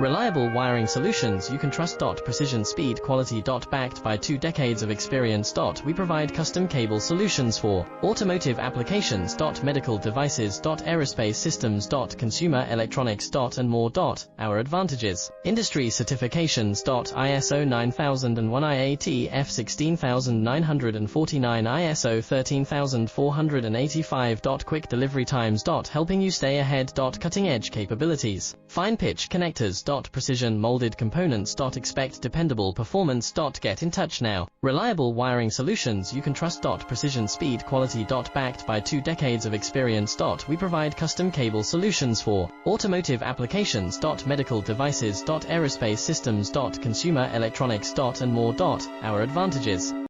Reliable wiring solutions you can trust. Precision, speed, quality. Backed by 2 decades of experience. We provide custom cable solutions for automotive applications. Medical devices. Aerospace systems. Consumer electronics. And more. Our advantages: industry certifications. ISO 9001, IATF 16949, ISO 13485. Quick delivery times. Helping you stay ahead. Cutting edge capabilities: fine pitch connectors. Precision molded components. Expect dependable performance. Get in touch now. Reliable wiring solutions you can trust. Precision, speed, quality. Backed by 2 decades of experience. We provide custom cable solutions for automotive applications. Medical devices. Aerospace systems. Consumer electronics. And more. Our advantages: